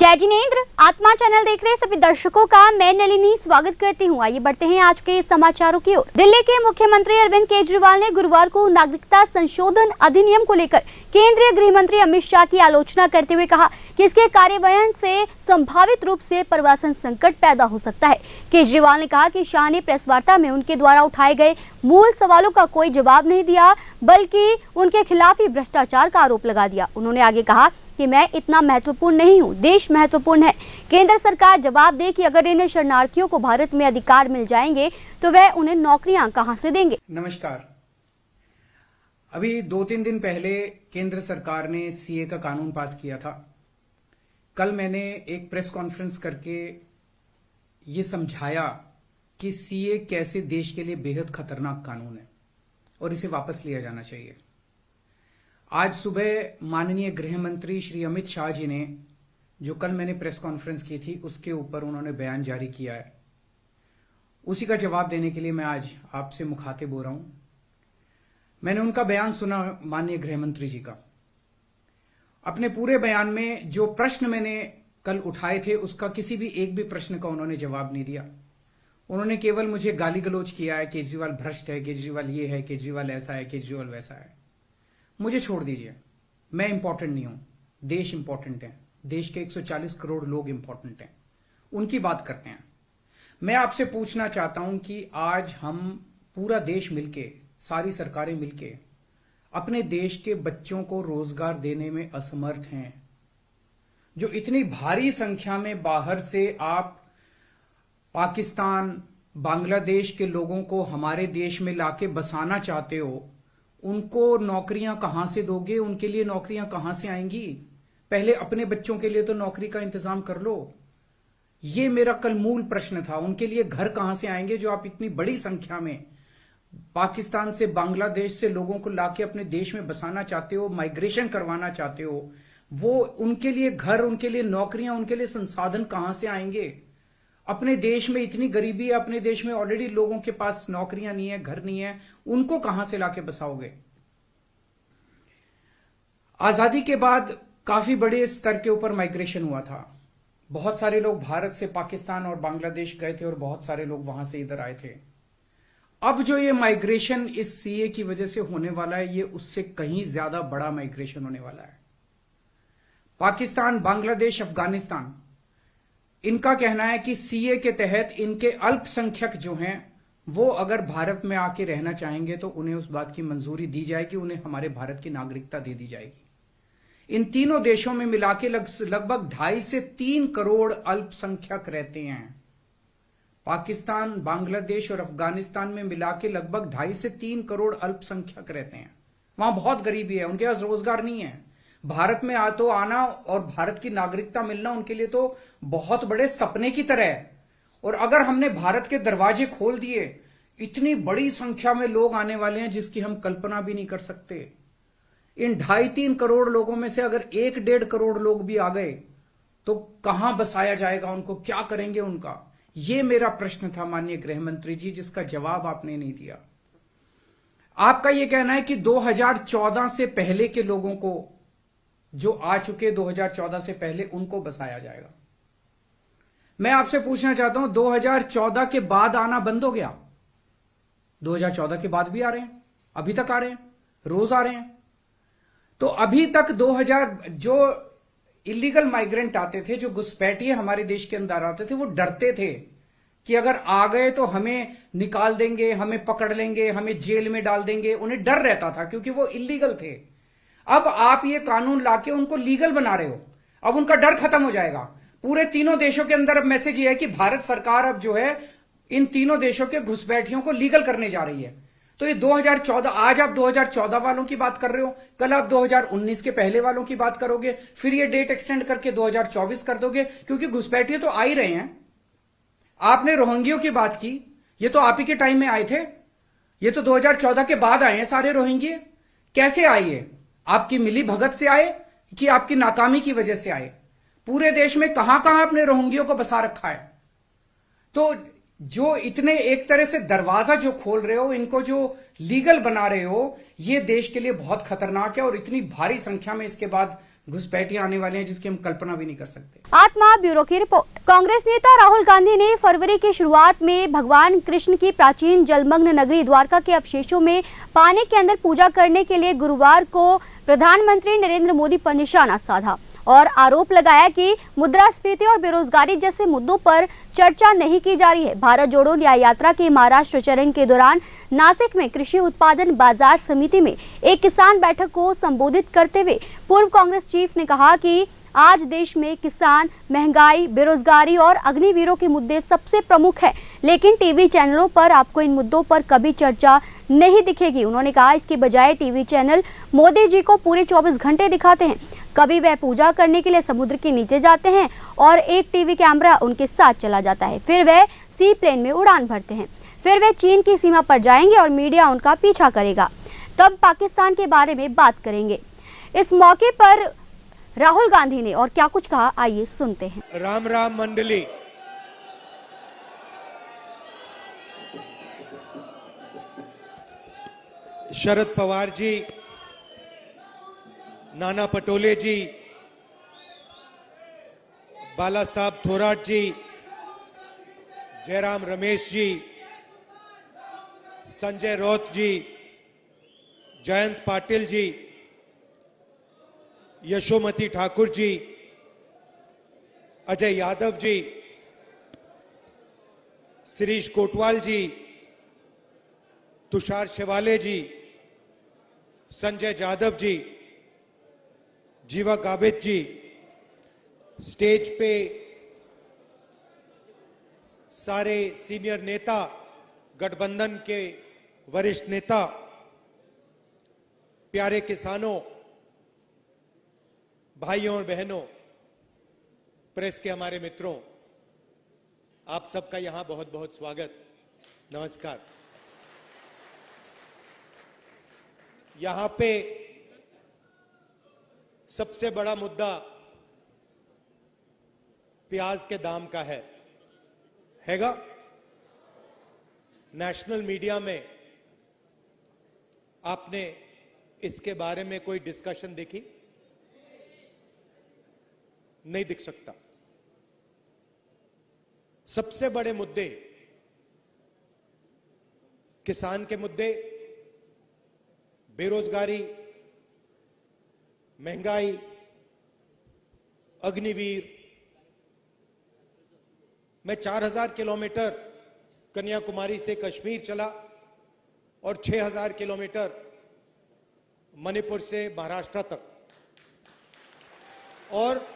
जय जिनेंद्र, आत्मा चैनल देख रहे सभी दर्शकों का मैं नलिनी स्वागत करती हूँ। आइए बढ़ते हैं आज के समाचारों की ओर। दिल्ली के मुख्यमंत्री अरविंद केजरीवाल ने गुरुवार को नागरिकता संशोधन अधिनियम को लेकर केंद्रीय गृह मंत्री अमित शाह की आलोचना करते हुए कहा कि इसके कार्यान्वयन से संभावित रूप से प्रवासन संकट पैदा हो सकता है। केजरीवाल ने कहा कि शाह ने प्रेस वार्ता में उनके द्वारा उठाए गए मूल सवालों का कोई जवाब नहीं दिया, बल्कि उनके खिलाफ ही भ्रष्टाचार का आरोप लगा दिया। उन्होंने आगे कहा कि मैं इतना महत्वपूर्ण नहीं हूं, देश महत्वपूर्ण है। केंद्र सरकार जवाब दे कि अगर इन शरणार्थियों को भारत में अधिकार मिल जाएंगे तो वह उन्हें नौकरियां कहां से देंगे। नमस्कार। अभी 2-3 दिन पहले केंद्र सरकार ने सीए का कानून पास किया था। कल मैंने एक प्रेस कॉन्फ्रेंस करके ये समझाया कि सीए कैसे देश के लिए बेहद खतरनाक कानून है और इसे वापस लिया जाना चाहिए। आज सुबह माननीय गृह मंत्री श्री अमित शाह जी ने, जो कल मैंने प्रेस कॉन्फ्रेंस की थी उसके ऊपर उन्होंने बयान जारी किया है, उसी का जवाब देने के लिए मैं आज आपसे मुखातिब हो रहा हूं। मैंने उनका बयान सुना, माननीय गृह मंत्री जी का। अपने पूरे बयान में जो प्रश्न मैंने कल उठाए थे उसका किसी भी एक भी प्रश्न का उन्होंने जवाब नहीं दिया। उन्होंने केवल मुझे गाली गलौज किया है, केजरीवाल भ्रष्ट है, केजरीवाल ये है, केजरीवाल ऐसा है, केजरीवाल वैसा है। मुझे छोड़ दीजिए, मैं इंपॉर्टेंट नहीं हूं, देश इंपॉर्टेंट है। देश के 140 करोड़ लोग इंपॉर्टेंट हैं, उनकी बात करते हैं। मैं आपसे पूछना चाहता हूं कि आज हम पूरा देश मिलके, सारी सरकारें मिलके अपने देश के बच्चों को रोजगार देने में असमर्थ हैं। जो इतनी भारी संख्या में बाहर से आप पाकिस्तान, बांग्लादेश के लोगों को हमारे देश में लाके बसाना चाहते हो, उनको नौकरियां कहां से दोगे? उनके लिए नौकरियां कहां से आएंगी? पहले अपने बच्चों के लिए तो नौकरी का इंतजाम कर लो। ये मेरा कल मूल प्रश्न था। उनके लिए घर कहां से आएंगे जो आप इतनी बड़ी संख्या में पाकिस्तान से, बांग्लादेश से लोगों को लाके अपने देश में बसाना चाहते हो, माइग्रेशन करवाना चाहते हो? वो उनके लिए घर, उनके लिए नौकरियां, उनके लिए संसाधन कहां से आएंगे? अपने देश में इतनी गरीबी है, अपने देश में ऑलरेडी लोगों के पास नौकरियां नहीं है, घर नहीं है, उनको कहां से लाके बसाओगे? आजादी के बाद काफी बड़े स्तर के ऊपर माइग्रेशन हुआ था। बहुत सारे लोग भारत से पाकिस्तान और बांग्लादेश गए थे और बहुत सारे लोग वहां से इधर आए थे। अब जो ये माइग्रेशन इस सीए की वजह से होने वाला है, ये उससे कहीं ज्यादा बड़ा माइग्रेशन होने वाला है। पाकिस्तान, बांग्लादेश, अफगानिस्तान, इनका कहना है कि सीए के तहत इनके अल्पसंख्यक जो हैं वो अगर भारत में आके रहना चाहेंगे तो उन्हें उस बात की मंजूरी दी जाएगी, उन्हें हमारे भारत की नागरिकता दे दी जाएगी। इन तीनों देशों में मिलाके लगभग 2.5 से 3 करोड़ अल्पसंख्यक रहते हैं। पाकिस्तान, बांग्लादेश और अफगानिस्तान में मिलाके लगभग 2.5 से 3 करोड़ अल्पसंख्यक रहते हैं। वहां बहुत गरीबी है, उनके पास रोजगार नहीं है। भारत में आना और भारत की नागरिकता मिलना उनके लिए तो बहुत बड़े सपने की तरह है। और अगर हमने भारत के दरवाजे खोल दिए, इतनी बड़ी संख्या में लोग आने वाले हैं जिसकी हम कल्पना भी नहीं कर सकते। इन 2.5-3 करोड़ लोगों में से अगर 1-1.5 करोड़ लोग भी आ गए तो कहां बसाया जाएगा उनको? क्या करेंगे उनका? यह मेरा प्रश्न था माननीय गृह मंत्री जी, जिसका जवाब आपने नहीं दिया। आपका यह कहना है कि 2014 से पहले के लोगों को, जो आ चुके 2014 से पहले, उनको बसाया जाएगा। मैं आपसे पूछना चाहता हूं, 2014 के बाद आना बंद हो गया? 2014 के बाद भी आ रहे हैं, अभी तक आ रहे हैं, रोज आ रहे हैं। तो अभी तक 2000 जो इलीगल माइग्रेंट आते थे, जो घुसपैठिए हमारे देश के अंदर आते थे, वो डरते थे कि अगर आ गए तो हमें निकाल देंगे, हमें पकड़ लेंगे, हमें जेल में डाल देंगे। उन्हें डर रहता था क्योंकि वो इलीगल थे। अब आप ये कानून लाके उनको लीगल बना रहे हो, अब उनका डर खत्म हो जाएगा। पूरे तीनों देशों के अंदर अब मैसेज ये है कि भारत सरकार अब जो है इन तीनों देशों के घुसपैठियों को लीगल करने जा रही है। तो ये 2014, आज आप 2014 वालों की बात कर रहे हो, कल आप 2019 के पहले वालों की बात करोगे, फिर ये डेट एक्सटेंड करके 2024 कर दोगे, क्योंकि घुसपैठिए तो आ ही रहे हैं। आपने रोहिंग्यों की बात की, ये तो आप ही के टाइम में आए थे, ये तो 2014 के बाद आए हैं सारे रोहिंग्ये। कैसे आए? ये आपकी मिली भगत से आए कि आपकी नाकामी की वजह से आए? पूरे देश में कहां कहां आपने रोहिंग्यों को बसा रखा है? तो जो इतने एक तरह से दरवाजा जो खोल रहे हो, इनको जो लीगल बना रहे हो, ये देश के लिए बहुत खतरनाक है। और इतनी भारी संख्या में इसके बाद घुसपैठिए आने वाले हैं जिसकी हम कल्पना भी नहीं कर सकते। आत्मा ब्यूरो की रिपोर्ट। कांग्रेस नेता राहुल गांधी ने फरवरी की शुरुआत में भगवान कृष्ण की प्राचीन जलमग्न नगरी द्वारका के अवशेषों में पानी के अंदर पूजा करने के लिए गुरुवार को प्रधानमंत्री नरेंद्र मोदी पर निशाना साधा और आरोप लगाया कि मुद्रास्फीति और बेरोजगारी जैसे मुद्दों पर चर्चा नहीं की जा रही है। भारत जोड़ो न्याय यात्रा के महाराष्ट्र चरण के दौरान नासिक में कृषि उत्पादन बाजार समिति में एक किसान बैठक को संबोधित करते हुए पूर्व कांग्रेस चीफ ने कहा कि आज देश में किसान, महंगाई, बेरोजगारी और अग्निवीरों के मुद्दे सबसे प्रमुख है, लेकिन टीवी चैनलों पर आपको इन मुद्दों पर कभी चर्चा नहीं दिखेगी। उन्होंने कहा इसके बजाय टीवी चैनल मोदी जी को पूरे 24 घंटे दिखाते हैं। कभी वह पूजा करने के लिए समुद्र के नीचे जाते हैं और एक टीवी कैमरा उनके साथ चला जाता है, फिर वह सी प्लेन में उड़ान भरते हैं, फिर वे चीन की सीमा पर जाएंगे और मीडिया उनका पीछा करेगा, तब पाकिस्तान के बारे में बात करेंगे। इस मौके पर राहुल गांधी ने और क्या कुछ कहा, आइए सुनते हैं। राम राम मंडली, शरद पवार जी, नाना पटोले जी, बाला साहब थोराट जी, जयराम रमेश जी, संजय राउत जी, जयंत पाटिल जी, यशोमती ठाकुर जी, अजय यादव जी, शिरीष कोटवाल जी, तुषार शेवाले जी, संजय जाधव जी, जीवा गावित जी, स्टेज पे सारे सीनियर नेता, गठबंधन के वरिष्ठ नेता, प्यारे किसानों, भाइयों और बहनों, प्रेस के हमारे मित्रों, आप सबका यहां बहुत बहुत स्वागत, नमस्कार। यहां पे सबसे बड़ा मुद्दा प्याज के दाम का हैगा। नेशनल मीडिया में आपने इसके बारे में कोई डिस्कशन देखी? नहीं दिख सकता। सबसे बड़े मुद्दे किसान के मुद्दे, बेरोजगारी, महंगाई, अग्निवीर। मैं 4000 किलोमीटर कन्याकुमारी से कश्मीर चला और 6000 किलोमीटर मणिपुर से महाराष्ट्र तक, और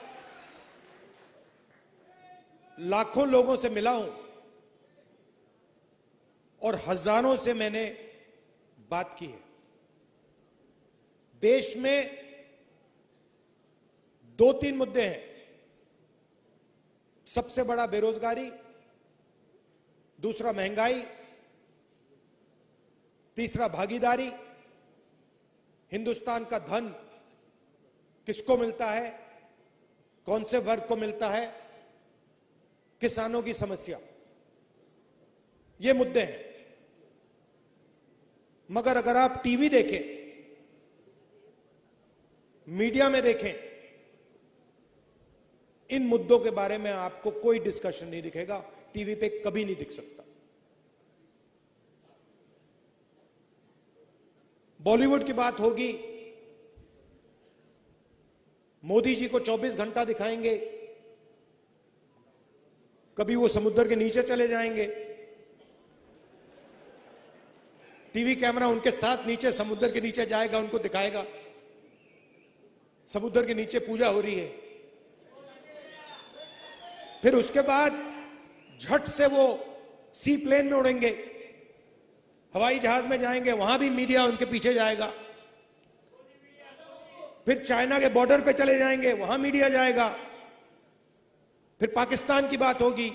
लाखों लोगों से मिला हूं और हजारों से मैंने बात की है। देश में 2-3 मुद्दे हैं। सबसे बड़ा बेरोजगारी, दूसरा महंगाई, तीसरा भागीदारी। हिंदुस्तान का धन किसको मिलता है, कौन से वर्ग को मिलता है, किसानों की समस्या, ये मुद्दे हैं। मगर अगर आप टीवी देखें, मीडिया में देखें, इन मुद्दों के बारे में आपको कोई डिस्कशन नहीं दिखेगा। टीवी पे कभी नहीं दिख सकता। बॉलीवुड की बात होगी, मोदी जी को 24 घंटा दिखाएंगे, कभी वो समुद्र के नीचे चले जाएंगे, टीवी कैमरा उनके साथ नीचे समुद्र के नीचे जाएगा, उनको दिखाएगा समुद्र के नीचे पूजा हो रही है। फिर उसके बाद झट से वो सी प्लेन में उड़ेंगे, हवाई जहाज में जाएंगे, वहां भी मीडिया उनके पीछे जाएगा। फिर चाइना के बॉर्डर पे चले जाएंगे, वहां मीडिया जाएगा। फिर पाकिस्तान की बात होगी,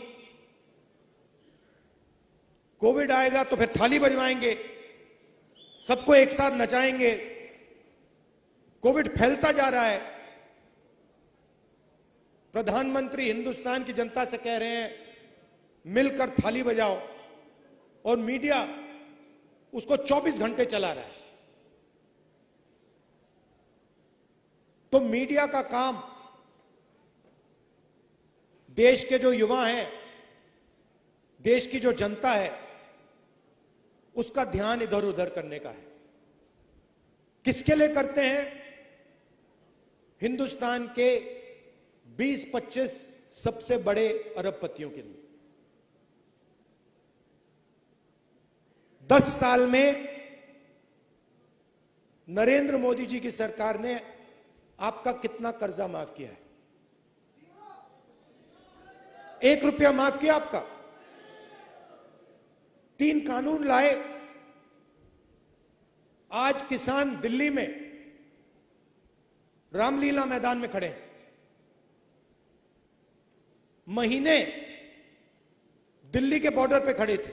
कोविड आएगा तो फिर थाली बजवाएंगे, सबको एक साथ नचाएंगे। कोविड फैलता जा रहा है। प्रधानमंत्री हिंदुस्तान की जनता से कह रहे हैं मिलकर थाली बजाओ, और मीडिया उसको 24 घंटे चला रहा है। तो मीडिया का काम देश के जो युवा हैं, देश की जो जनता है, उसका ध्यान इधर उधर करने का है। किसके लिए करते हैं? हिंदुस्तान के 20-25 सबसे बड़े अरबपतियों के लिए। 10 साल में नरेंद्र मोदी जी की सरकार ने आपका कितना कर्जा माफ किया है? 1 रुपया माफ किया आपका? 3 कानून लाए। आज किसान दिल्ली में रामलीला मैदान में खड़े हैं। महीने दिल्ली के बॉर्डर पे खड़े थे।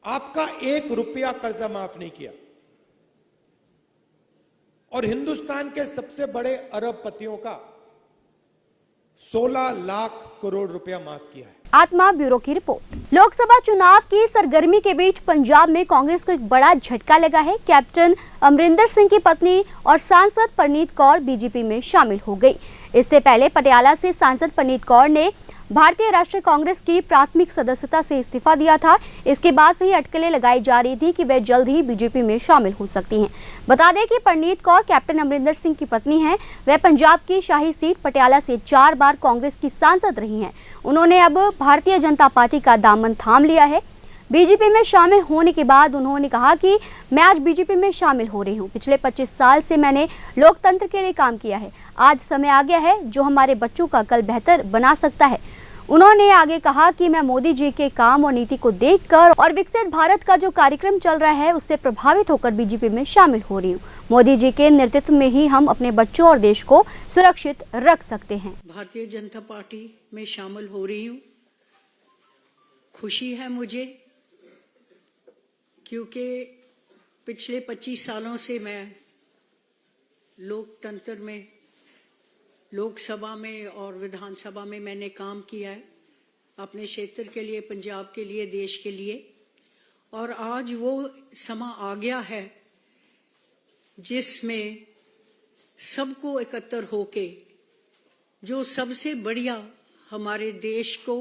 आपका 1 रुपया कर्जा माफ नहीं किया। और हिंदुस्तान के सबसे बड़े अरबपतियों का 16 लाख करोड़ रुपया माफ किया है। आत्मा ब्यूरो की रिपोर्ट। लोकसभा चुनाव की सरगर्मी के बीच पंजाब में कांग्रेस को एक बड़ा झटका लगा है। कैप्टन अमरिंदर सिंह की पत्नी और सांसद परनीत कौर बीजेपी में शामिल हो गई। इससे पहले पटियाला से सांसद परनीत कौर ने भारतीय राष्ट्रीय कांग्रेस की प्राथमिक सदस्यता से इस्तीफा दिया था। इसके बाद से ही अटकलें लगाई जा रही थी कि वे जल्द ही बीजेपी में शामिल हो सकती हैं। बता दें कि परनीत कौर कैप्टन अमरिंदर सिंह की पत्नी हैं। वह पंजाब की शाही सीट पटियाला से 4 बार कांग्रेस की सांसद रही हैं। उन्होंने अब भारतीय जनता पार्टी का दामन थाम लिया है। बीजेपी में शामिल होने के बाद उन्होंने कहा कि मैं आज बीजेपी में शामिल हो रही हूं। पिछले 25 साल से मैंने लोकतंत्र के लिए काम किया है। आज समय आ गया है जो हमारे बच्चों का कल बेहतर बना सकता है। उन्होंने आगे कहा कि मैं मोदी जी के काम और नीति को देखकर और विकसित भारत का जो कार्यक्रम चल रहा है उससे प्रभावित होकर बीजेपी में शामिल हो रही हूँ। मोदी जी के नेतृत्व में ही हम अपने बच्चों और देश को सुरक्षित रख सकते हैं। भारतीय जनता पार्टी में शामिल हो रही हूँ। खुशी है मुझे क्योंकि पिछले 25 सालों से मैं लोकतंत्र में, लोकसभा में और विधानसभा में मैंने काम किया है अपने क्षेत्र के लिए, पंजाब के लिए, देश के लिए। और आज वो समा आ गया है जिसमें सबको एकत्र होके जो सबसे बढ़िया हमारे देश को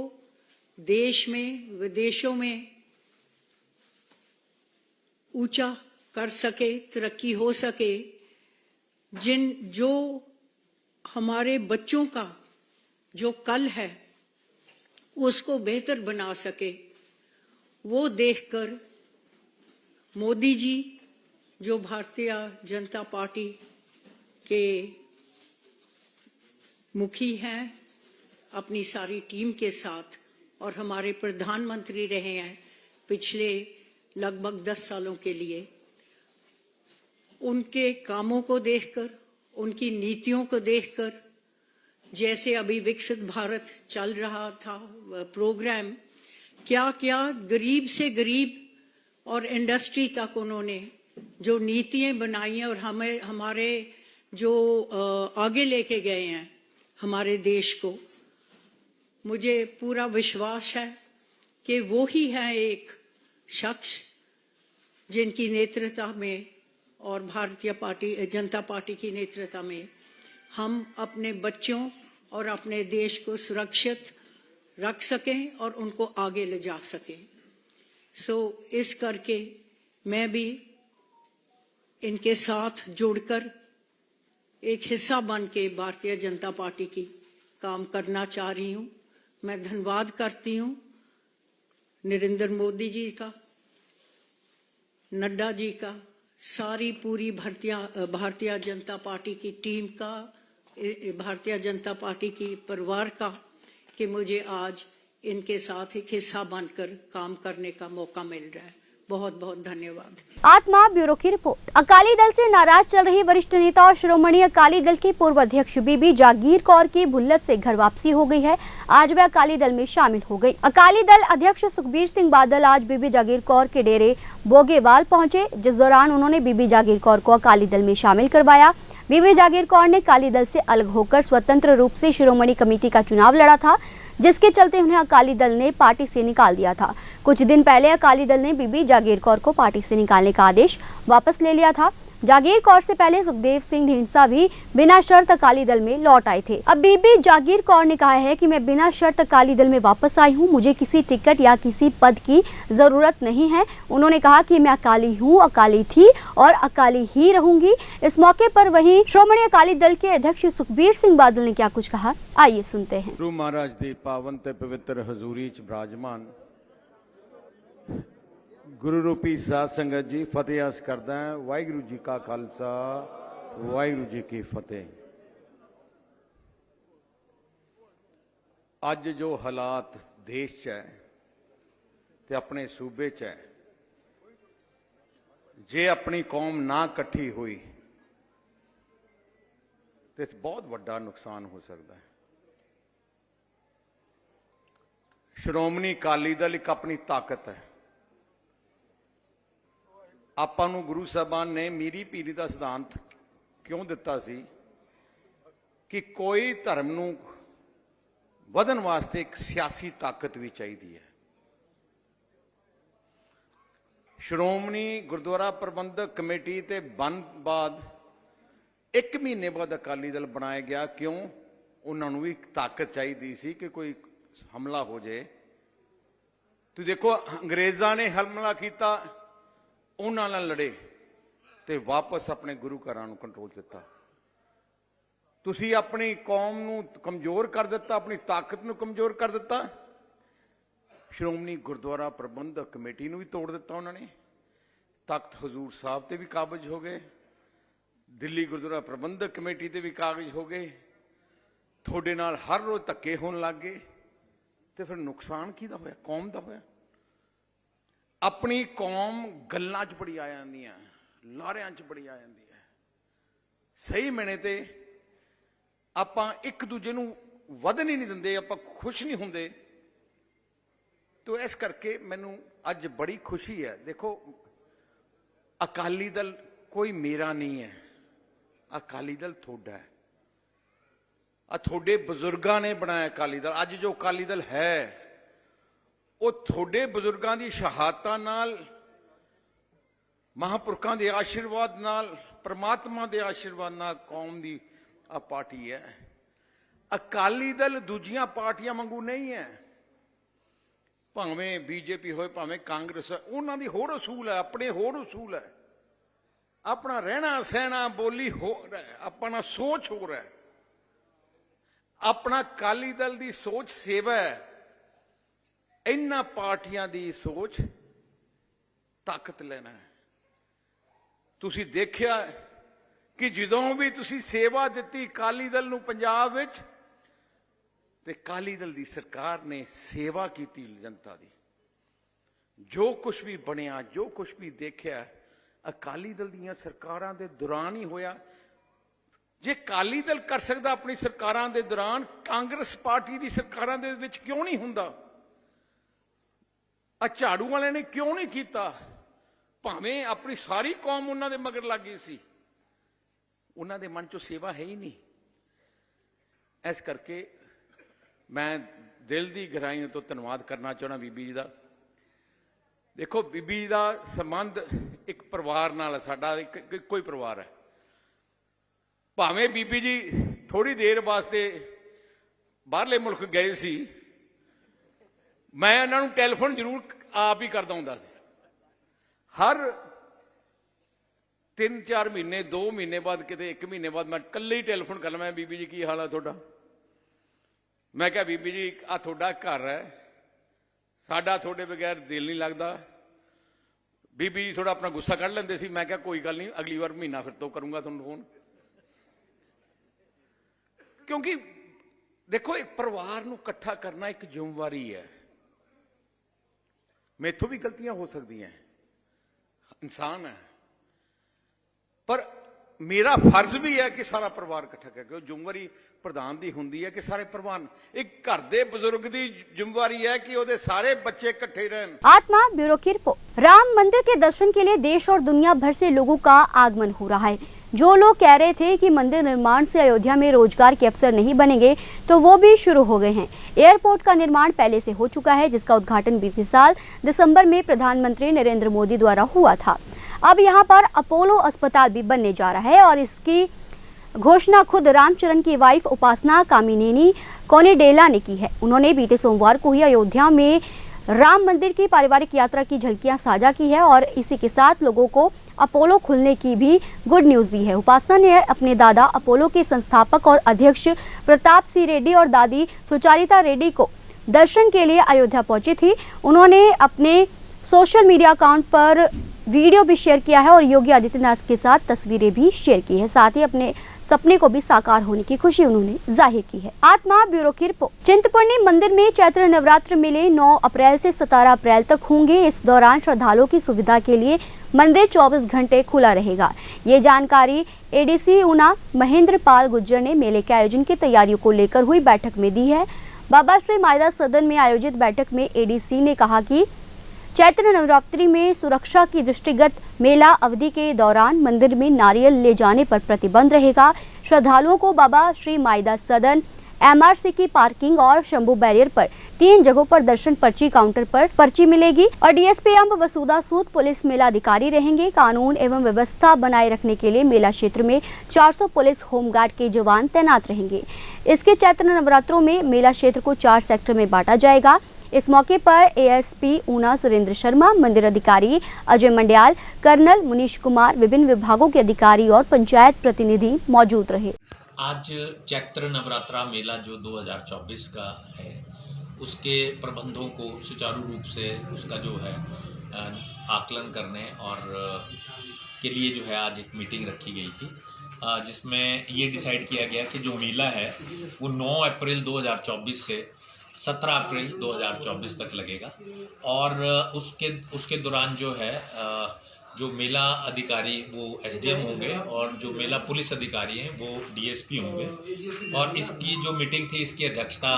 देश में, विदेशों में ऊंचा कर सके, तरक्की हो सके, जो हमारे बच्चों का जो कल है उसको बेहतर बना सके, वो देखकर मोदी जी जो भारतीय जनता पार्टी के मुखी हैं अपनी सारी टीम के साथ, और हमारे प्रधानमंत्री रहे हैं पिछले लगभग 10 सालों के लिए, उनके कामों को देखकर, उनकी नीतियों को देखकर, जैसे अभी विकसित भारत चल रहा था प्रोग्राम, क्या क्या गरीब से गरीब और इंडस्ट्री तक उन्होंने जो नीतियां बनाई हैं और हमारे जो आगे लेके गए हैं हमारे देश को, मुझे पूरा विश्वास है कि वो ही है एक शख्स जिनकी नेतृत्व में और भारतीय जनता पार्टी की नेतृत्व में हम अपने बच्चों और अपने देश को सुरक्षित रख सकें और उनको आगे ले जा सकें। इस करके मैं भी इनके साथ जुड़कर एक हिस्सा बन के भारतीय जनता पार्टी की काम करना चाह रही हूं। मैं धन्यवाद करती हूं नरेंद्र मोदी जी का, नड्डा जी का, सारी पूरी भारतीय जनता पार्टी की टीम का, भारतीय जनता पार्टी की परिवार का, कि मुझे आज इनके साथ एक हिस्सा बनकर काम करने का मौका मिल रहा है। बहुत बहुत धन्यवाद। आत्मा ब्यूरो की रिपोर्ट। अकाली दल से नाराज चल रही वरिष्ठ नेता और श्रोमणी अकाली दल की पूर्व अध्यक्ष बीबी जागीर कौर की भुल्लत से घर वापसी हो गई है। आज वह अकाली दल में शामिल हो गई। अकाली दल अध्यक्ष सुखबीर सिंह बादल आज बीबी जागीर कौर के डेरे बोगेवाल पहुंचे, जिस दौरान उन्होंने बीबी जागीर कौर को अकाली दल में शामिल करवाया। बीबी जागीर कौर ने अकाली दल से अलग होकर स्वतंत्र रूप से शिरोमणि कमेटी का चुनाव लड़ा था, जिसके चलते उन्हें अकाली दल ने पार्टी से निकाल दिया था। कुछ दिन पहले अकाली दल ने बीबी जागीर कौर को पार्टी से निकालने का आदेश वापस ले लिया था। जागीर कौर से पहले सुखदेव सिंह ढींडसा भी बिना शर्त अकाली दल में लौट आए थे। अब बीबी जागीर कौर ने कहा है कि मैं बिना शर्त अकाली दल में वापस आई हूं, मुझे किसी टिकट या किसी पद की जरूरत नहीं है। उन्होंने कहा कि मैं अकाली हूं, अकाली थी और अकाली ही रहूंगी। इस मौके पर वहीं श्रोमणी अकाली दल के अध्यक्ष सुखबीर सिंह बादल ने क्या कुछ कहा, आइए सुनते हैं। गुरु महाराज दी पावन ते पवित्र हजूरी च विराजमान गुरु रूपी साध संगत जी फतेह अर्ज करदा है। वाहिगुरू जी का खालसा, वाहिगुरू जी की फतेह। अज जो हालात देश च है ते अपने सूबे च है, जे अपनी कौम ना इकट्ठी हुई तो बहुत वड्डा नुकसान हो सकता है। श्रोमणी अकाली दल एक अपनी ताकत है। ਆਪਾਂ ਨੂੰ ਗੁਰੂ ਸਾਹਿਬਾਨ ਨੇ ਮੀਰੀ ਪੀਰੀ ਦਾ ਸਿਧਾਂਤ ਕਿਉਂ ਦਿੱਤਾ ਸੀ ਕਿ ਕੋਈ ਧਰਮ ਨੂੰ ਵਧਣ ਵਾਸਤੇ ਇੱਕ ਸਿਆਸੀ ਤਾਕਤ ਵੀ ਚਾਹੀਦੀ ਹੈ। ਸ਼੍ਰੋਮਣੀ ਗੁਰਦੁਆਰਾ ਪ੍ਰਬੰਧਕ ਕਮੇਟੀ ਤੇ ਬਣ ਬਾਅਦ 1 ਮਹੀਨੇ ਬਾਅਦ ਅਕਾਲੀ ਦਲ ਬਣਾਇਆ ਗਿਆ। ਕਿਉਂ? ਉਹਨਾਂ ਨੂੰ ਵੀ ਇੱਕ ਤਾਕਤ ਚਾਹੀਦੀ ਸੀ ਕਿ ਕੋਈ ਹਮਲਾ ਹੋ ਜਾਏ। ਤੁਸੀਂ ਦੇਖੋ ਅੰਗਰੇਜ਼ਾਂ ਨੇ ਹਮਲਾ ਕੀਤਾ, ਉਹਨਾਂ ਨਾਲ ਲੜੇ ਤੇ ਵਾਪਸ ਆਪਣੇ ਗੁਰੂ ਘਰਾਂ ਨੂੰ ਕੰਟਰੋਲ ਦਿੱਤਾ। ਤੁਸੀਂ ਆਪਣੀ ਕੌਮ ਨੂੰ ਕਮਜ਼ੋਰ ਕਰ ਦਿੱਤਾ, ਆਪਣੀ ਤਾਕਤ ਨੂੰ ਕਮਜ਼ੋਰ ਕਰ ਦਿੱਤਾ। ਸ਼੍ਰੋਮਣੀ ਗੁਰਦੁਆਰਾ ਪ੍ਰਬੰਧਕ ਕਮੇਟੀ ਨੂੰ ਵੀ ਤੋੜ ਦਿੱਤਾ ਉਹਨਾਂ ਨੇ। ਤਖਤ ਹਜ਼ੂਰ ਸਾਹਿਬ ਤੇ ਵੀ ਕਾਬਜ਼ ਹੋ ਗਏ, ਦਿੱਲੀ ਗੁਰਦੁਆਰਾ ਪ੍ਰਬੰਧਕ ਕਮੇਟੀ ਤੇ ਵੀ ਕਾਬਜ਼ ਹੋ ਗਏ। ਤੁਹਾਡੇ ਨਾਲ ਹਰ ਰੋਜ਼ ਧੱਕੇ ਹੋਣ ਲੱਗ ਗਏ ਤੇ ਫਿਰ ਨੁਕਸਾਨ ਕਿਹਦਾ ਹੋਇਆ? ਕੌਮ ਦਾ ਹੋਇਆ। अपनी कौम गल्लां च बड़ी आ जाती है, लारियां च बड़ी आ जाती है। सही मैने ते आपां एक दूजे नूं वधन ही नहीं दिंदे, आपां खुश नहीं हुंदे। तो इस करके मैनूं अज बड़ी खुशी है। देखो अकाली दल कोई मेरा नहीं है, अकाली दल थोड़ा है। थोड़े बजुर्गां ने बनाया अकाली दल। अज जो अकाली दल है ਉਹ ਤੁਹਾਡੇ ਬਜ਼ੁਰਗਾਂ ਦੀ ਸ਼ਹਾਦਤਾਂ ਨਾਲ, ਮਹਾਂਪੁਰਖਾਂ ਦੇ ਆਸ਼ੀਰਵਾਦ ਨਾਲ, ਪਰਮਾਤਮਾ ਦੇ ਆਸ਼ੀਰਵਾਦ ਨਾਲ ਕੌਮ ਦੀ ਆ ਪਾਰਟੀ ਹੈ। ਅਕਾਲੀ ਦਲ ਦੂਜੀਆਂ ਪਾਰਟੀਆਂ ਵਾਂਗੂ ਨਹੀਂ ਹੈ। ਭਾਵੇਂ ਬੀਜੇਪੀ ਹੋਏ, ਭਾਵੇਂ ਕਾਂਗਰਸ ਹੈ, ਉਹਨਾਂ ਦੀ ਹੋਰ ਅਸੂਲ ਹੈ, ਆਪਣੇ ਹੋਰ ਅਸੂਲ ਹੈ। ਆਪਣਾ ਰਹਿਣਾ ਸਹਿਣਾ ਬੋਲੀ ਹੋਰ ਹੈ, ਆਪਣਾ ਸੋਚ ਹੋਰ ਹੈ। ਆਪਣਾ ਅਕਾਲੀ ਦਲ ਦੀ ਸੋਚ ਸੇਵਾ ਹੈ। इन्हां पार्टियां दी सोच ताकत लेना है। तुसी देखिया कि जदों भी तुसी सेवा दिती अकाली दल नूं पंजाब विच, ते अकाली दल दी सरकार ने सेवा कीती जनता दी। जो कुछ भी बनिया, जो कुछ भी देखिया, अकाली दल दीयां सरकारां दे दौरान ही होया। जे अकाली दल कर सकदा अपनी सरकारां दे दौरान, कांग्रेस पार्टी दी सरकारां दे विच क्यों नहीं हुंदा? झाड़ू वाले ने क्यों नहीं किया? भावें अपनी सारी कौम उन्हां दे मगर लग गई सी, उन्हां दे मन चो सेवा है ही नहीं। इस करके मैं दिल की गहराई तो धन्यवाद करना चाहना बीबी जी का। देखो बीबी जी का संबंध एक परिवार नाल, साडा कोई परिवार है। भावें बीबी जी थोड़ी देर वास्ते बाहरले मुल्क गए सी, मैं उन्होंने टैलीफोन जरूर आप ही करता हूं। हर 3-4 महीने, 2 महीने बाद, किते 1 महीने बाद मैं कल्ले ही टैलीफोन कर लवां, बीबी जी की हाल है तुहाडा? मैं क्या बीबी जी आ तुहाडा घर है, साडा तुहाडे बगैर दिल नहीं लगता। बीबी जी थोड़ा अपना गुस्सा कढ़ लेंदे सी। मैं क्या कोई गल नहीं, अगली बार महीना फिर तो करूंगा तुहानूं फोन। क्योंकि देखो एक परिवार नूं इकट्ठा करना एक जिम्मेवारी है। मेथों भी गलतियां हो सकती हैं, इंसान है, पर मेरा फर्ज भी है कि सारा परिवार इकट्ठा करके। जिम्मेवारी प्रधान की होंगी है कि सारे परिवार, एक घर के बुजुर्ग की जिम्मेवारी है कि वो सारे बच्चे इकट्ठे रहन। आत्मा ब्यूरो की रिपोर्ट। राम मंदिर के दर्शन के लिए देश और दुनिया भर से लोगों का आगमन हो रहा है। जो लोग कह रहे थे कि मंदिर निर्माण से अयोध्या में रोजगार के अवसर नहीं बनेंगे, तो वो भी शुरू हो गए हैं। एयरपोर्ट का निर्माण पहले से हो चुका है, जिसका उद्घाटन बीते साल दिसंबर में प्रधानमंत्री नरेंद्र मोदी द्वारा हुआ था। अब यहाँ पर अपोलो अस्पताल भी बनने जा रहा है और इसकी घोषणा खुद रामचरण की वाइफ उपासना कामिनेनी कोनेडेला ने की है। उन्होंने बीते सोमवार को ही अयोध्या में राम मंदिर की पारिवारिक यात्रा की झलकियां साझा की है और इसी के साथ लोगों को अपोलो खुलने की भी गुड न्यूज़ दी है। उपासना ने अपने दादा अपोलो के संस्थापक और अध्यक्ष प्रताप सिंह रेड्डी और दादी सुचारिता रेड्डी को दर्शन के लिए अयोध्या पहुंची थी। उन्होंने अपने सोशल मीडिया अकाउंट पर वीडियो भी शेयर किया है और योगी आदित्यनाथ के साथ तस्वीरें भी शेयर की है। साथ ही अपने सपने को भी साकार होने की खुशी उन्होंने जाहिर की है। आत्मा ब्यूरो की रिपोर्ट। चिंतपूर्णी मंदिर में चैत्र नवरात्र मेले 9 अप्रैल से 17 अप्रैल तक होंगे। इस दौरान श्रद्धालुओं की सुविधा के लिए मंदिर 24 घंटे खुला रहेगा। ये जानकारी एडीसी ऊना महेंद्र पाल गुज्जर ने मेले के आयोजन की तैयारियों को लेकर हुई बैठक में दी है। बाबा श्री मायदा सदन में आयोजित बैठक में एडीसी ने कहा कि चैत्र नवरात्रि में सुरक्षा की दृष्टिगत मेला अवधि के दौरान मंदिर में नारियल ले जाने पर प्रतिबंध रहेगा। श्रद्धालुओं को बाबा श्री मायदा सदन, एमआरसी की पार्किंग और शंभू बैरियर पर 3 जगहों पर दर्शन पर्ची काउंटर पर पर्ची मिलेगी और डीएसपी अम्ब वसुधा सूद पुलिस मेला अधिकारी रहेंगे। कानून एवं व्यवस्था बनाए रखने के लिए मेला क्षेत्र में 400 पुलिस होमगार्ड के जवान तैनात रहेंगे। इसके चैत्र नवरात्रों में मेला क्षेत्र को 4 सेक्टर में बांटा जाएगा। इस मौके पर एएसपी ऊना सुरेंद्र शर्मा, मंदिर अधिकारी अजय मंडियाल, कर्नल मुनीश कुमार, विभिन्न विभागों के अधिकारी और पंचायत प्रतिनिधि मौजूद रहे। आज चैत्र नवरात्रा मेला जो 2024 का है, उसके प्रबंधों को सुचारू रूप से उसका जो है आकलन करने और के लिए जो है आज एक मीटिंग रखी गई थी, जिसमें ये डिसाइड किया गया कि जो मेला है वो 9 अप्रैल 2024 से 17 अप्रैल 2024 तक लगेगा और उसके दौरान जो है जो मेला अधिकारी वो एसडीएम होंगे और जो मेला पुलिस अधिकारी हैं वो डीएसपी होंगे। और इसकी जो मीटिंग थी इसकी अध्यक्षता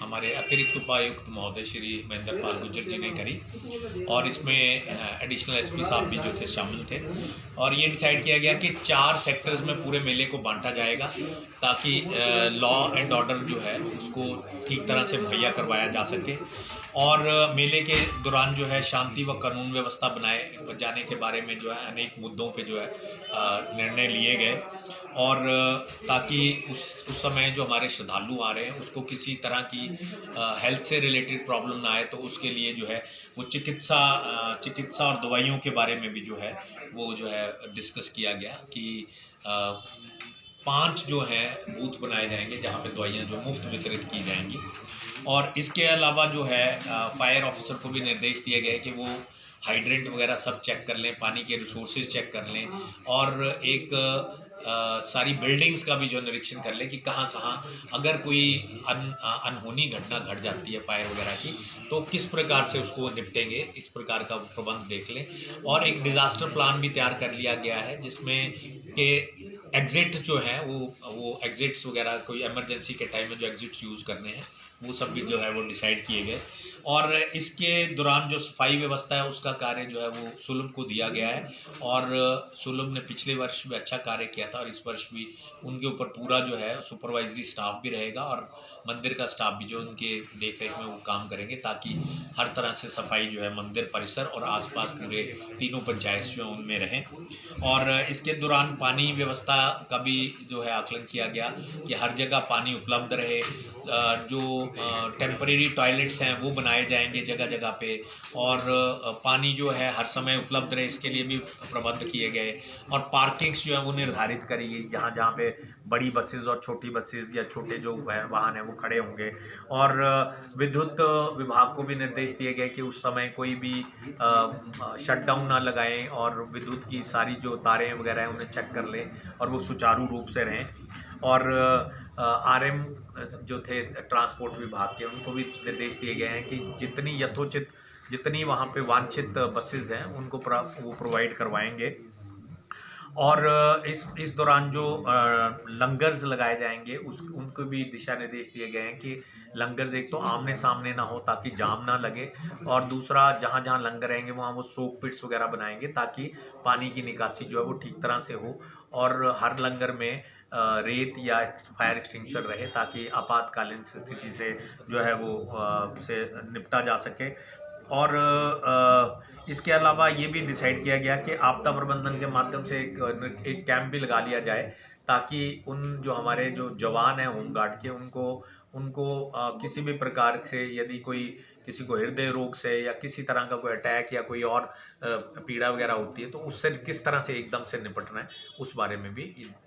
हमारे अतिरिक्त उपायुक्त महोदय श्री महेंद्र पाल गुज्जर जी ने करी और इसमें एडिशनल एसपी साहब भी जो थे शामिल थे। और ये डिसाइड किया गया कि 4 सेक्टर्स में पूरे मेले को बांटा जाएगा ताकि लॉ एंड ऑर्डर जो है उसको ठीक तरह से मुहैया करवाया जा सके और मेले के दौरान जो है शांति व कानून व्यवस्था बनाए जाने के बारे में जो है अनेक मुद्दों पे जो है निर्णय लिए गए और ताकि उस समय जो हमारे श्रद्धालु आ रहे हैं उसको किसी तरह की हेल्थ से रिलेटेड प्रॉब्लम ना आए, तो उसके लिए जो है वो चिकित्सा और दवाइयों के बारे में भी जो है वो जो है डिस्कस किया गया कि 5 जो हैं बूथ बनाए जाएंगे जहाँ पे दवाइयाँ जो मुफ्त वितरित की जाएंगी। और इसके अलावा जो है फायर ऑफिसर को भी निर्देश दिए गए कि वो हाइड्रेंट वगैरह सब चेक कर लें, पानी के रिसोर्सेज चेक कर लें और एक सारी बिल्डिंग्स का भी जो निरीक्षण कर लें कि कहाँ अगर कोई अनहोनी घटना घट जाती है फायर वगैरह की तो किस प्रकार से उसको निपटेंगे, इस प्रकार का प्रबंध देख लें। और एक डिज़ास्टर प्लान भी तैयार कर लिया गया है जिसमें के एग्जिट जो है वो एग्जिट्स वगैरह कोई इमरजेंसी के टाइम में जो एग्जिट्स यूज़ करने हैं वो सब भी जो है वो डिसाइड किए गए। और इसके दौरान जो सफाई व्यवस्था है उसका कार्य जो है वो सुलभ को दिया गया है और सुलभ ने पिछले वर्ष भी अच्छा कार्य किया था और इस वर्ष भी उनके ऊपर पूरा जो है सुपरवाइजरी स्टाफ भी रहेगा और मंदिर का स्टाफ भी जो उनके देख रेख में वो काम करेंगे ताकि हर तरह से सफाई जो है मंदिर परिसर और आसपास पूरे तीनों पंचायत जो हैं उनमें रहें। और इसके दौरान पानी व्यवस्था का भी जो है आकलन किया गया कि हर जगह पानी उपलब्ध रहे, जो टेम्परेरी टॉयलेट्स हैं वो बनाए जाएंगे जगह जगह पे और पानी जो है हर समय उपलब्ध रहे इसके लिए भी प्रबंध किए गए। और पार्किंग्स जो है वो निर्धारित करी गई जहाँ जहाँ पे बड़ी बसेस और छोटी बसेस या छोटे जो वाहन हैं वो खड़े होंगे। और विद्युत विभाग को भी निर्देश दिए गए कि उस समय कोई भी शटडाउन ना लगाएं और विद्युत की सारी जो तारें वगैरह हैं उन्हें चेक कर लें और वो सुचारू रूप से रहें। और आरएम जो थे ट्रांसपोर्ट विभाग के उनको भी निर्देश दिए गए हैं कि जितनी यथोचित जितनी वहाँ पे वांछित बसेस हैं उनको वो प्रोवाइड करवाएंगे। और इस दौरान जो लंगर्स लगाए जाएंगे उनको भी दिशा निर्देश दिए गए हैं कि लंगर्स एक तो आमने सामने ना हो ताकि जाम ना लगे और दूसरा जहाँ जहाँ लंगर रहेंगे वहाँ वो सोक पिट्स वगैरह बनाएंगे ताकि पानी की निकासी जो है वो ठीक तरह से हो और हर लंगर में रेत या फायर एक्सटिंग्विशर रहे ताकि आपातकालीन स्थिति से जो है वो से निपटा जा सके। और इसके अलावा ये भी डिसाइड किया गया कि आपदा प्रबंधन के माध्यम से एक कैंप भी लगा लिया जाए, ताकि उन जो हमारे जो जवान हैं होमगार्ड के, उनको किसी भी प्रकार से, यदि किसी को हृदय रोग से या किसी तरह का कोई अटैक या कोई और पीड़ा वगैरह होती है, तो उससे किस तरह से एकदम से निपटना है, उस बारे में भी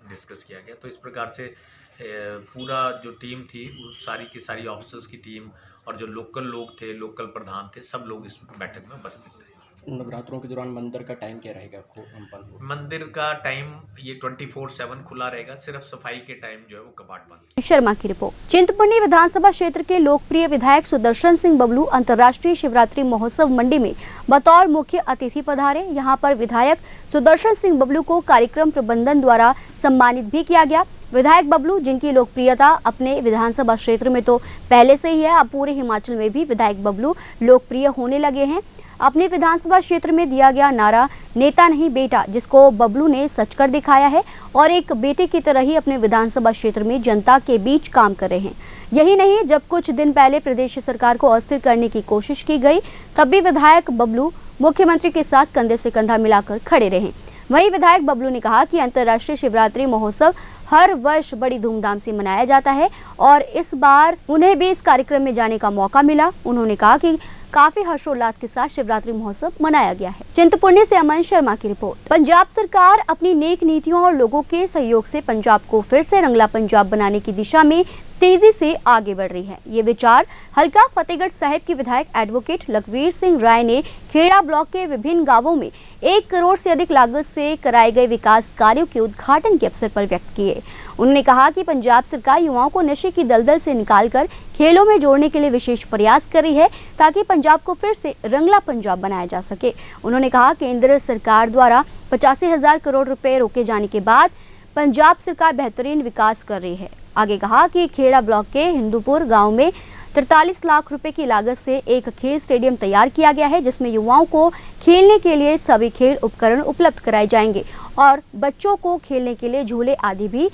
डिस्कस किया गया। तो इस प्रकार से पूरा जो टीम थी, वो सारी की सारी ऑफिसर्स की टीम और जो लोकल लोग थे, लोकल प्रधान थे, सब लोग इस बैठक में उपस्थित थे। नवरात्रों के दौरान मंदिर का टाइम क्या रहेगा आपको? मंदिर का टाइम ये 24/7 खुला रहेगा, सिर्फ सफाई के टाइम जो है वो कपाट बंद। शर्मा की रिपोर्ट। चिंतपूर्णी विधानसभा क्षेत्र के लोकप्रिय विधायक सुदर्शन सिंह बबलू अंतर्राष्ट्रीय शिवरात्रि महोत्सव मंडी में बतौर मुख्य अतिथि पधारे। यहां पर विधायक सुदर्शन सिंह बबलू को कार्यक्रम प्रबंधन द्वारा सम्मानित भी किया गया। विधायक बबलू, जिनकी लोकप्रियता अपने विधानसभा क्षेत्र में तो पहले से ही है, अब पूरे हिमाचल में भी विधायक बबलू लोकप्रिय होने लगे हैं। अपने विधानसभा क्षेत्र में दिया गया नारा नेता नहीं बेटा, जिसको बबलू ने सच कर दिखाया है और एक बेटे की तरह ही अपने विधानसभा क्षेत्र में जनता के बीच काम कर रहे हैं। यही नहीं, जब कुछ दिन पहले प्रदेश सरकार को अस्थिर करने की कोशिश की गई, तब भी विधायक बबलू मुख्यमंत्री के साथ कंधे से कंधा मिलाकर खड़े रहे। वहीं विधायक बबलू ने कहा कि अंतर्राष्ट्रीय शिवरात्रि महोत्सव हर वर्ष बड़ी धूमधाम से मनाया जाता है और इस बार उन्हें भी इस कार्यक्रम में जाने का मौका मिला। उन्होंने कहा कि काफी हर्षोल्लास के साथ शिवरात्रि महोत्सव मनाया गया है। चिंतपूर्णी से अमन शर्मा की रिपोर्ट। पंजाब सरकार अपनी नेक नीतियों और लोगों के सहयोग से पंजाब को फिर से रंगला पंजाब बनाने की दिशा में तेजी से आगे बढ़ रही है। ये विचार हल्का फतेहगढ़ साहिब के विधायक एडवोकेट लखवीर सिंह राय ने खेड़ा ब्लॉक के विभिन्न गांवों में 1 करोड़ से अधिक लागत से कराए गए विकास कार्यों के उद्घाटन के अवसर पर व्यक्त किए। उन्होंने कहा कि पंजाब सरकार युवाओं को नशे की दलदल से निकालकर खेलों में जोड़ने के लिए विशेष प्रयास कर रही है, ताकि पंजाब को फिर से रंगला पंजाब बनाया जा सके। उन्होंने कहा केंद्र सरकार द्वारा 85,000 करोड़ रुपए रोके जाने के बाद पंजाब सरकार बेहतरीन विकास कर रही है। आगे कहा कि खेड़ा ब्लॉक के हिंदूपुर गांव में 43 लाख रुपए की लागत से एक खेल स्टेडियम तैयार किया गया है, जिसमें युवाओं को खेलने के लिए सभी खेल उपकरण उपलब्ध कराए जाएंगे और बच्चों को खेलने के लिए झूले आदि भी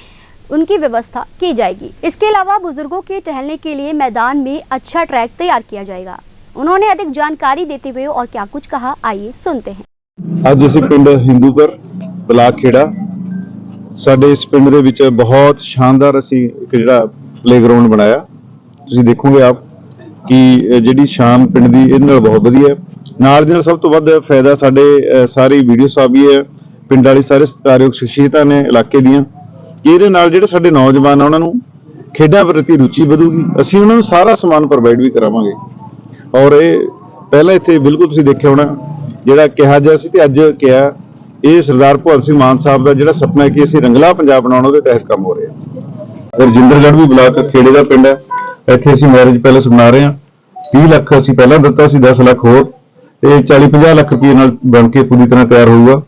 उनकी व्यवस्था की जाएगी। इसके अलावा बुजुर्गों के टहलने के लिए मैदान में अच्छा ट्रैक तैयार किया जाएगा। उन्होंने अधिक जानकारी देते हुए और क्या कुछ कहा, आइए सुनते हैं। आज ਅਸੀਂ ਪਿੰਡ ਹਿੰਦੂਪੁਰ ਬਲਾਕ ਖੇੜਾ, ਸਾਡੇ ਇਸ ਪਿੰਡ ਦੇ ਵਿੱਚ ਬਹੁਤ ਸ਼ਾਨਦਾਰ ਅਸੀਂ ਇੱਕ ਜਿਹੜਾ ਪਲੇਗਰਾਉਂਡ ਬਣਾਇਆ। ਤੁਸੀਂ ਦੇਖੋਗੇ ਆਪ ਕਿ ਜਿਹੜੀ ਸ਼ਾਨ ਪਿੰਡ ਦੀ ਇਹਦੇ ਨਾਲ ਬਹੁਤ ਵਧੀਆ ਹੈ। ਨਾਲ ਦੇ ਨਾਲ ਸਭ ਤੋਂ ਵੱਧ ਫਾਇਦਾ ਸਾਡੇ ਸਾਰੀ ਵੀਡੀਓ ਸਾਹਿਬ ਵੀ ਹੈ, ਪਿੰਡ ਵਾਲੀ ਸਾਰੇ ਸਤਿਕਾਰਯੋਗ ਸ਼ਖਸੀਅਤਾਂ ਨੇ ਇਲਾਕੇ ਦੀਆਂ। ਇਹਦੇ ਨਾਲ ਜਿਹੜੇ ਸਾਡੇ ਨੌਜਵਾਨ ਆ ਉਹਨਾਂ ਨੂੰ ਖੇਡਾਂ ਪ੍ਰਤੀ ਰੁਚੀ ਵਧੂਗੀ। ਅਸੀਂ ਉਹਨਾਂ ਨੂੰ ਸਾਰਾ ਸਮਾਨ ਪ੍ਰੋਵਾਈਡ ਵੀ ਕਰਾਵਾਂਗੇ। ਔਰ ਇਹ ਪਹਿਲਾਂ ਇੱਥੇ ਬਿਲਕੁਲ ਤੁਸੀਂ ਦੇਖਿਆ ਹੋਣਾ ਜਿਹੜਾ ਕਿਹਾ ਜਾ ਸੀ ਤੇ ਅੱਜ ਕਿਹਾ, ਇਹ ਸਰਦਾਰ ਭਗਵੰਤ ਸਿੰਘ ਮਾਨ ਸਾਹਿਬ ਦਾ ਜਿਹੜਾ ਸੁਪਨਾ ਹੈ ਕਿ ਅਸੀਂ ਰੰਗਲਾ ਪੰਜਾਬ ਬਣਾਉਣਾ, ਉਹਦੇ ਤਹਿਤ ਕੰਮ ਹੋ ਰਿਹਾ। ਰਜਿੰਦਰਗੜ੍ਹ ਵੀ ਬਲਾਕ ਖੇੜੇ ਦਾ ਪਿੰਡ ਹੈ, ਇੱਥੇ ਅਸੀਂ ਮੈਰਿਜ ਪੈਲੇਸ ਬਣਾ ਰਹੇ ਹਾਂ। 30 ਲੱਖ ਅਸੀਂ ਪਹਿਲਾਂ ਦਿੱਤਾ ਸੀ, 10 ਲੱਖ ਹੋਰ, ਤੇ 40-50 ਲੱਖ ਰੁਪਏ ਨਾਲ ਬਣ ਕੇ ਪੂਰੀ ਤਰ੍ਹਾਂ ਤਿਆਰ ਹੋਊਗਾ।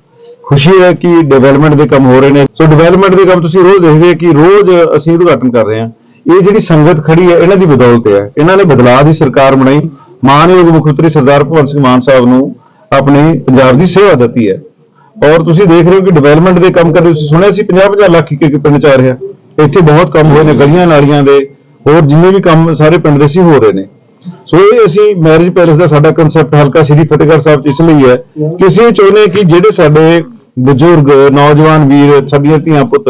ਖੁਸ਼ੀ ਹੈ ਕਿ ਡਿਵੈਲਪਮੈਂਟ ਦੇ ਕੰਮ ਹੋ ਰਹੇ ਨੇ। ਸੋ ਡਿਵੈਲਪਮੈਂਟ ਦੇ ਕੰਮ ਤੁਸੀਂ ਰੋਜ਼ ਦੇਖਦੇ ਕਿ ਰੋਜ਼ ਅਸੀਂ ਉਦਘਾਟਨ ਕਰ ਰਹੇ ਹਾਂ। ਇਹ ਜਿਹੜੀ ਸੰਗਤ ਖੜੀ ਹੈ ਇਹਨਾਂ ਦੀ ਬਦੌਲਤ ਹੈ। ਇਹਨਾਂ ਨੇ ਬਦਲਾਅ ਦੀ ਸਰਕਾਰ ਬਣਾਈ, ਮਾਨਯੋਗ ਮੁੱਖ ਮੰਤਰੀ ਸਰਦਾਰ ਭਗਵੰਤ ਸਿੰਘ ਮਾਨ ਸਾਹਿਬ ਨੂੰ ਆਪਣੀ ਪੰਜਾਬ ਦੀ ਸੇਵਾ ਦਿੱਤੀ ਹੈ। ਔਰ ਤੁਸੀਂ ਦੇਖ ਰਹੇ ਹੋ ਕਿ ਡਿਵੈਲਪਮੈਂਟ ਦੇ ਕੰਮ ਕਰਦੇ, ਤੁਸੀਂ ਸੁਣਿਆ ਸੀ 50-50 ਲੱਖ ਇੱਕ ਪਿੰਡ ਚ ਆ ਰਿਹਾ। ਇੱਥੇ ਬਹੁਤ ਕੰਮ ਹੋਏ ਨੇ, ਗਲੀਆਂ ਨਾਲੀਆਂ ਦੇ ਹੋਰ ਜਿੰਨੇ ਵੀ ਕੰਮ ਸਾਰੇ ਪਿੰਡ ਦੇ ਸੀ ਹੋ ਰਹੇ ਨੇ। ਸੋ ਇਹ ਅਸੀਂ ਮੈਰਿਜ ਪੈਲੇਸ ਦਾ ਸਾਡਾ ਕਨਸੈਪਟ ਹਲਕਾ ਸ੍ਰੀ ਫਤਿਹਗੜ੍ਹ ਸਾਹਿਬ ਚ ਇਸ ਲਈ ਹੈ ਕਿ ਅਸੀਂ ਇਹ ਚਾਹੁੰਦੇ ਕਿ ਜਿਹੜੇ ਸਾਡੇ ਬਜ਼ੁਰਗ ਨੌਜਵਾਨ ਵੀਰ, ਸਾਡੀਆਂ ਧੀਆਂ ਪੁੱਤ,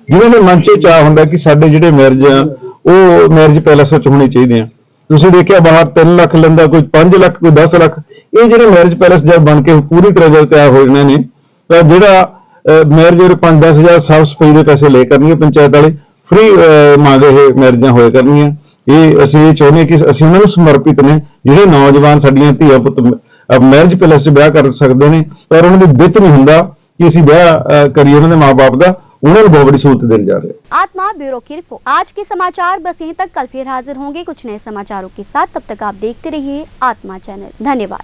ਜਿਨ੍ਹਾਂ ਦੇ ਮਨ 'ਚ ਚਾਹ ਹੁੰਦਾ ਕਿ ਸਾਡੇ ਜਿਹੜੇ ਮੈਰਿਜ ਆ ਉਹ ਮੈਰਿਜ ਪੈਲੇਸ 'ਚ ਹੋਣੇ ਚਾਹੀਦੇ ਆ। ਤੁਸੀਂ ਦੇਖਿਆ ਬਾਹਰ 3 ਲੱਖ ਲੈਂਦਾ, ਕੋਈ 5 ਲੱਖ, ਕੋਈ 10 ਲੱਖ। ਇਹ ਜਿਹੜੇ ਮੈਰਿਜ ਪੈਲੇਸ ਜਦ ਬਣ ਕੇ ਪੂਰੀ ਤਰ੍ਹਾਂ ਜਦ ਤਿਆਰ ਹੋ ਜਾਣੇ ਨੇ, ਤਾਂ ਜਿਹੜਾ ਮੈਰਿਜ ਉਹ 5-10 ਹਜ਼ਾਰ ਸਾਫ ਸਫਾਈ ਦੇ ਪੈਸੇ ਲੈ ਕਰਨੀ, ਪੰਚਾਇਤ ਵਾਲੇ ਫ੍ਰੀ ਮੰਗ ਇਹ ਮੈਰਿਜਾਂ ਹੋਇਆ ਕਰਨੀਆਂ। ਇਹ ਅਸੀਂ ਇਹ ਚਾਹੁੰਦੇ ਕਿ ਅਸੀਂ ਉਹਨਾਂ ਨੂੰ ਸਮਰਪਿਤ ਨੇ, ਜਿਹੜੇ ਨੌਜਵਾਨ ਸਾਡੀਆਂ ਧੀਆਂ ਪੁੱਤ ਮੈਰਿਜ ਪੈਲੇਸ 'ਚ ਵਿਆਹ ਕਰ ਸਕਦੇ ਨੇ, ਪਰ ਉਹਨਾਂ ਦੀ ਵਿੱਤ ਨਹੀਂ ਹੁੰਦਾ कि ਅਸੀਂ ਵਿਆਹ ਕਰੀਏ ਉਹਨਾਂ ਦੇ ਮਾਂ-ਬਾਪ ਦਾ, उन्होंने बहुत बड़ी सहूलत देने जा रहे हैं। आत्मा ब्यूरो की रिपोर्ट। आज के समाचार बस यहीं तक, कल फिर हाजिर होंगे कुछ नए समाचारों के साथ। तब तक आप देखते रहिए आत्मा चैनल। धन्यवाद।